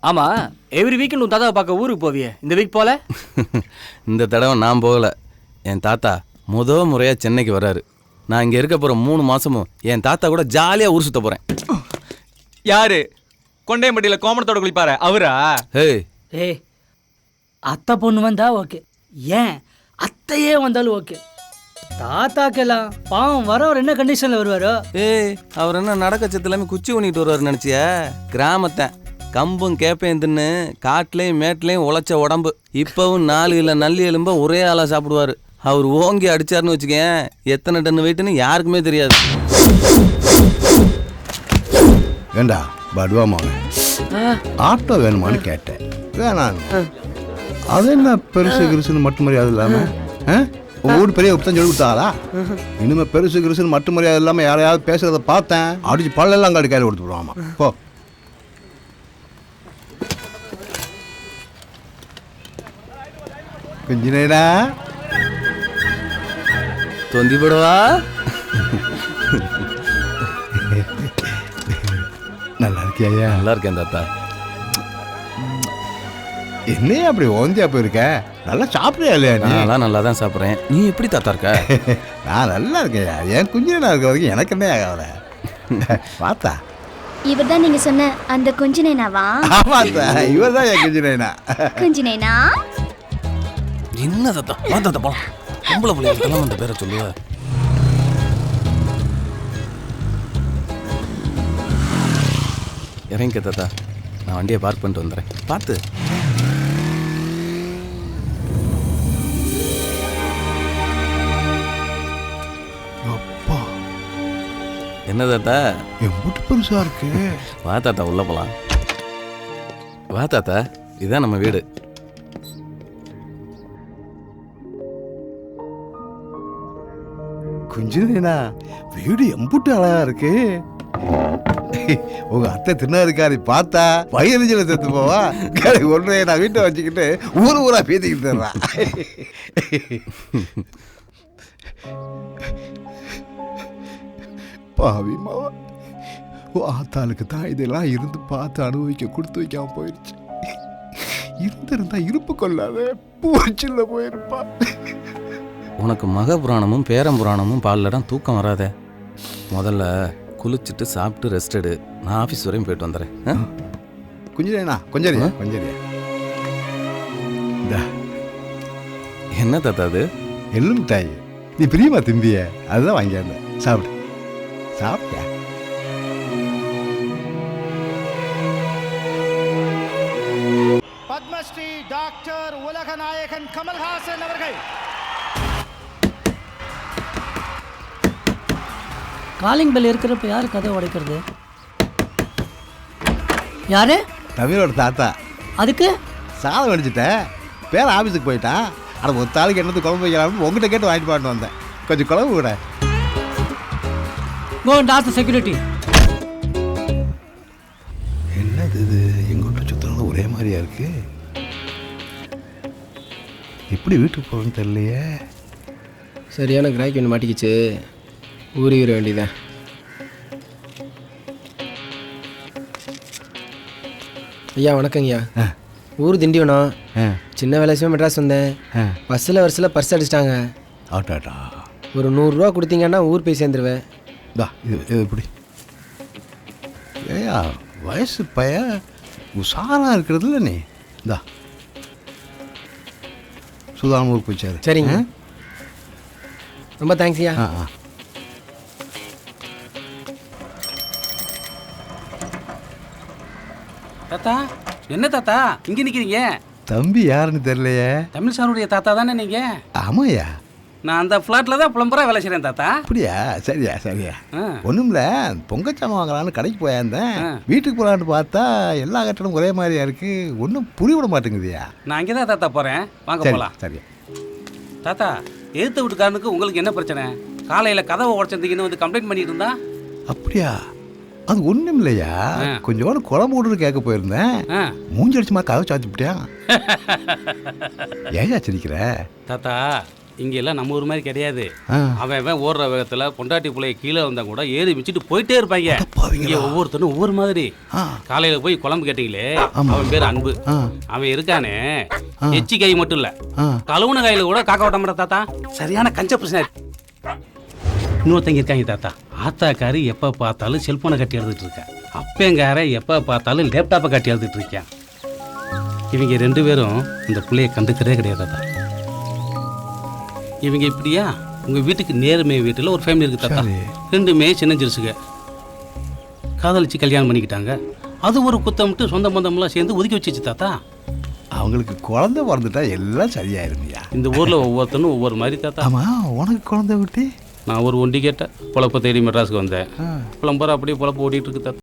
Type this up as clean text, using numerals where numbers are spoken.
ஆமா, every week உன் தாத்தாவை பார்க்க ஊருக்கு போவியே, இந்த வீக் போல? இந்த தடவை நான் போகல. என் தாத்தா முறையா சென்னைக்கு வர்றாரு. நான் இங்க இருக்க போற 3 மாசமும் என் தாத்தா கூட ஜாலியா ஊர் சுத்த போறேன். யாரு? கொண்டையம்பட்டியில கோமணத்தோட குளிப்பாரு அவரா? ஏய், அத்தை பொண்ணு வந்தா ஓகே, ஏன் அத்தையே வந்தாலும் ஓகே. தாத்தாக்கெல்லாம் பாவம் வரவர் என்ன கண்டிஷன்ல வருவாரோ? அவர் என்ன நடக்கச்சத்து எல்லாமே குச்சி ஊனிட்டு வருவாரு நினைச்சிய? கிராமத்தை கம்பும் கேப்பையும் தின்னு காட்டுலையும் மேட்லையும் உழைச்ச உடம்பு. இப்பவும் 4 இல்ல நல்லி எலும்ப ஒரே ஆளா சாப்பிடுவாரு. அவர் ஓங்கி அடிச்சாருன்னு வச்சுக்கேன், எத்தனை டன் வெயிட்னு யாருக்குமே தெரியாது. ஏண்டா படுவாமா, ஆட்டோ வேணுமான்னு கேட்டேன், வேணாம். அது என்ன பெருசு கிருசுன்னு மட்டும் மரியாதை இல்லாம ஊடு பெரிய தான் சொல்லி கொடுத்தாரா? இனிமே பெருசு கிருசுன்னு மட்டும் மரியாதை இல்லாம யாரையாவது பேசுறத பார்த்தேன், அடிச்சு பல்லெல்லாம் அங்கே கையில் கொடுத்து விடுவாமா. போ. கொஞ்சினேடா தொந்தி போடுவா. நல்லா இருக்கியா? நல்லா இருக்கேன் தாத்தா. என்னையே அப்படி ஓந்தியா போயிருக்க? நல்லா சாப்பிட்றியா இல்லையா? நான் நல்லா தான் சாப்பிட்றேன். நீ எப்படி தாத்தா இருக்க? நான் நல்லா இருக்கேயா. என் குஞ்சினா இருக்க வரைக்கும் எனக்கு என்ன ஆகல. பார்த்தா இவர் தான் நீங்க சொன்ன அந்த குஞ்சினேனாவா? ஆமாத்தா, இவர் தான் என் குஞ்சினேனா. குஞ்சினேனா என்ன தாத்தா? வா தாத்தா போலாம். பொம்பளை பிள்ளைகளுக்கெல்லாம் அந்த பேரை சொல்லுவ. இறங்க தாத்தா, நான் வண்டியை பார்க் பண்ணிட்டு வந்துடுறேன். பார்த்து. அப்பா, என்ன தாத்தா என் முட்டு பெருசா இருக்கு. வா தாத்தா உள்ள போலாம். வா தாத்தா, இதுதான் நம்ம வீடு. குஞ்சினா வீடு எம்புட்டு அழகா இருக்கு. உங்க அத்தை திருநாருக்காரி பார்த்தா வயிறுல செத்து போவா. ஒன்றைய நான் வீட்டை வச்சுக்கிட்டு ஊரா பேசிக்கிட்டு தர்றான். பாவி மாவா, ஆத்தாளுக்கு தான் இதெல்லாம் இருந்து பார்த்து அனுபவிக்க கொடுத்து வைக்காம போயிடுச்சு. இருந்திருந்தா இருப்பு கொள்ளாத பூச்சில்ல போயிருப்பா. உனக்கு மக புராணமும் பேரம் புராணமும் பால்லடம் தூக்கம் வராத. முதல்ல குளிச்சுட்டு சாப்பிட்டு ரெஸ்ட் எடு. நான் ஆஃபீஸ் வரையும் போயிட்டு வந்துடுறேன். கொஞ்சம் கொஞ்சம் கொஞ்சம். என்ன தாத்தா அது? எள்ளு மிட்டாய். நீ பிரியமா திம்பிய, அதுதான் வாங்கியாந்த. சாப்பிடு. சாப்பிட்டியா? பத்மஸ்ரீ டாக்டர் உலக நாயகன் கமல்ஹாசன் அவர்கள். காலிங் பெல் இருக்கிறப்ப யாரு கதை உடைக்கிறது? யாரு? தமிழோட தாத்தா. அதுக்கு சாதம் அடிச்சுட்டேன், பேர ஆஃபீஸுக்கு போயிட்டான். ஆனால் ஒரு தாளுக்கு என்னது குழம்பு வைக்கலாம்னு உங்ககிட்ட கேட்டு வாங்கிட்டு பாட்டு வந்தேன். கொஞ்சம் குழம்பு கூட. Go and ask the security. என்னது இது? எங்கிட்ட சுத்தம் ஒரே மாதிரியா இருக்கு. எப்படி வீட்டுக்கு போகணும்னு தெரியலையே. சரியான கிராய்க்கு ஒன்று மாட்டிக்கிச்சு, ஊறிட வேண்டியதான். ஐயா வணக்கங்கய்யா. ஊர் திண்டிவனம். சின்ன வேலையுமே மெட்ராஸ் வந்தேன். பஸ்ஸில் வருஷத்தில் பர்ஸ் அடிச்சிட்டாங்க. ஆட்டாட்டா. ஒரு 100 ரூபா கொடுத்தீங்கன்னா ஊர் போய் சேர்ந்துருவேன். இது எப்படி? ஏயா வயசு பைய உஷாராக இருக்கிறதுல நீ. இந்தா சுதாரண ஊருக்கு போயிச்சாரு. சரிங்க, ரொம்ப தேங்க்ஸ் ஐயா. தாத்தா, என்ன தாத்தா இங்க நிக்கிறீங்க? தம்பி யாருன்னு தெரியலையே. தமிழ் சாருடைய தாத்தா தானே நீங்க? ஆமாய்யா, நான் அந்த ஃப்ளாட்ல தான் பிளம்பரா வேலை செய்றேன் தாத்தா. அப்படியா? சரியா சரியா. ஒன்றும்ல, பொங்கச்சாம வாங்கலான்னு கடைக்கு போயிருந்தேன். வீட்டுக்கு போகலான்னு பார்த்தா எல்லா கட்டணம் ஒரே மாதிரியா இருக்கு. ஒன்றும் புரியவிட மாட்டேங்குதுயா. நான் அங்கே தான் தாத்தா போறேன், வாங்க போகலாம். சரியா. தாத்தா, எதிர்த்த வீட்டுக்காரனுக்கு உங்களுக்கு என்ன பிரச்சனை? காலையில் கதவை உடச்சிருந்தீங்கன்னு வந்து கம்ப்ளைண்ட் பண்ணிட்டு இருந்தா. அப்படியா? அது ஒன்றும் இல்லையா, கொஞ்சோட குழம்பு விடுன்னு கேட்க போயிருந்தேன். மூஞ்சி அடிச்சுமா கதவை சாத்திப்பிட்டியா? ஏயா சிரிக்கிற? தாத்தா, இங்க எல்லாம் நம்ம ஊர் மாதிரி கிடையாது. ஆ. அவன் ஓடுற வேகத்துல பொண்டாட்டி பிள்ளைய கீழே வந்தா கூட ஏறி வச்சுட்டு போயிட்டே இருப்பாங்க. இங்க ஒவ்வொருத்தனும் ஒவ்வொரு மாதிரி. காலையில போய் குழம்பு கேட்டீங்களே, அவன் பேர் அன்பு. அவன் இருக்கானே, எச்சி காய் மட்டும் இல்ல, கழுவுன காயில கூட காக்க ஓட்ட மாட்டா தாத்தா. சரியான கஞ்ச பிரச்சனை. இன்னொருத்தங்க இருக்காங்க தாத்தா, ஆத்தாக்காரி எப்ப பார்த்தாலும் செல்போனை கட்டி எழுதிட்டு இருக்கேன். அப்பேங்கார எப்ப பார்த்தாலும் லேப்டாப்பை கட்டி எழுதிட்டு இருக்கேன். இவங்க 2 பேரும் இந்த பிள்ளைய கண்டுக்கிறதே கிடையாது தாத்தா. இவங்க இப்படியா, உங்க வீட்டுக்கு நேர்மை வீட்டில் ஒரு ஃபேமிலி இருக்கு தாத்தா. 2மே சின்ன ஜிருசுங்க, காதலிச்சு கல்யாணம் பண்ணிக்கிட்டாங்க. அது ஒரு குத்தமிட்டு சொந்த பந்தம்லாம் சேர்ந்து ஒதுக்கி வச்சிச்சு தாத்தா. அவங்களுக்கு குழந்தை பிறந்துட்டா எல்லாம் சரியாயிருமையா. இந்த ஊர்ல ஒவ்வொருத்தனும் ஒவ்வொரு மாதிரி தாத்தா. ஆமா, உனக்கு குழந்தை விட்டு நான் ஒரு ஒண்டி கேட்டேன். பொழப்ப தேடி மெட்ராஸுக்கு வந்தேன். புலம்புற அப்படியே பொழப்பு ஓடிட்டு இருக்கு தாத்தா.